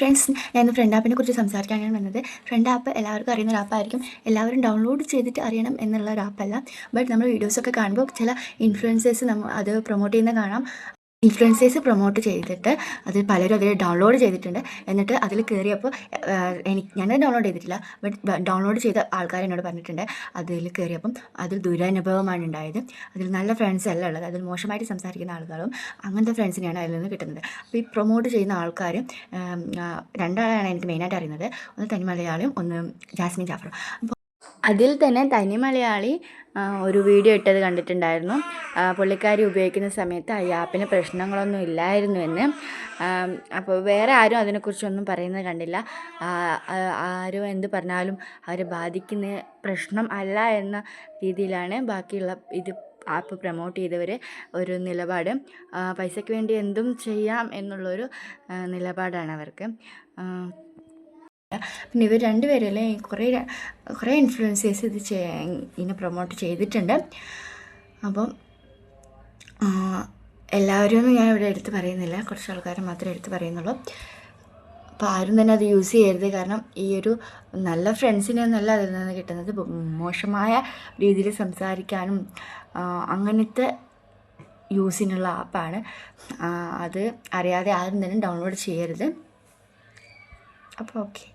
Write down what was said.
Friends, ഞാൻ front ആപ്പിനെ കുറിച്ച് സംസാരിക്കാനാണ് വന്നത്. ഫ്രണ്ട് ആപ്പ് എല്ലാവർക്കും അറിയുന്ന ഒരു ആപ്പായിരിക്കും. എല്ലാവരും ഡൗൺലോഡ് ചെയ്തിട്ട് അറിയണം എന്നുള്ള ഒരു ആപ്പല്ല. ബട്ട് നമ്മൾ വീഡിയോസൊക്കെ കാണുമ്പോൾ ചില ഇൻഫ്ലുവൻസേഴ്സ് അത് പ്രൊമോട്ട് ചെയ്യുന്ന കാണാം. ഇൻഫ്ലുവൻസേഴ്സ് പ്രൊമോട്ട് ചെയ്തിട്ട് അത് പലരും അതിൽ ഡൗൺലോഡ് ചെയ്തിട്ടുണ്ട്. എന്നിട്ട് അതിൽ കയറിയപ്പോൾ ഞാനത് ഡൗൺലോഡ് ചെയ്തിട്ടില്ല, ബട്ട് ഡൗൺലോഡ് ചെയ്ത ആൾക്കാർ എന്നോട് പറഞ്ഞിട്ടുണ്ട് അതിൽ കയറിയപ്പം അതിൽ ദുരനുഭവമാണ് ഉണ്ടായത്. അതിൽ നല്ല ഫ്രണ്ട്സ് അല്ല ഉള്ളത്, അതിൽ മോശമായിട്ട് സംസാരിക്കുന്ന ആളുകളും അങ്ങനത്തെ ഫ്രണ്ട്സിനെയാണ് അതിൽ നിന്ന് കിട്ടുന്നത്. അപ്പോൾ ഈ പ്രൊമോട്ട് ചെയ്യുന്ന ആൾക്കാർ രണ്ടാളാണ് എനിക്ക് മെയിനായിട്ട് അറിയുന്നത്. ഒന്ന് തനി മലയാളിയും ഒന്ന് ജാസ്മിൻ ജാഫറും. അപ്പോൾ അതിൽ തന്നെ തനി മലയാളി ഒരു വീഡിയോ ഇട്ടത് കണ്ടിട്ടുണ്ടായിരുന്നു. പുള്ളിക്കാരി ഉപയോഗിക്കുന്ന സമയത്ത് ഈ ആപ്പിന് പ്രശ്നങ്ങളൊന്നും ഇല്ലായിരുന്നു എന്ന്. അപ്പോൾ വേറെ ആരും അതിനെക്കുറിച്ചൊന്നും പറയുന്നത് കണ്ടില്ല. ആരും എന്ത് പറഞ്ഞാലും അവരെ ബാധിക്കുന്ന പ്രശ്നം അല്ല എന്ന രീതിയിലാണ് ബാക്കിയുള്ള ഇത് ആപ്പ് പ്രൊമോട്ട് ചെയ്തവർ ഒരു നിലപാട്. പൈസയ്ക്ക് വേണ്ടി എന്തും ചെയ്യാം എന്നുള്ളൊരു നിലപാടാണ് അവർക്ക്. പിന്നെ ഇവർ രണ്ടുപേരല്ലേ കുറേ ഇൻഫ്ലുവൻസേഴ്സ് ഇതിനെ പ്രൊമോട്ട് ചെയ്തിട്ടുണ്ട്. അപ്പം എല്ലാവരും ഞാൻ ഇവിടെ എടുത്ത് പറയുന്നില്ല, കുറച്ച് ആൾക്കാർ മാത്രമേ എടുത്ത് പറയുന്നുള്ളൂ. അപ്പോൾ ആരും തന്നെ അത് യൂസ് ചെയ്യരുത്. കാരണം ഈ ഒരു നല്ല ഫ്രണ്ട്സിനെ ഒന്നല്ല അതിൽ നിന്ന് കിട്ടുന്നത്. മോശമായ രീതിയിൽ സംസാരിക്കാനും അങ്ങനത്തെ യൂസിനുള്ള ആപ്പാണ്. അത് അറിയാതെ ആരും തന്നെ ഡൗൺലോഡ് ചെയ്യരുത്. അപ്പോൾ ഓക്കെ.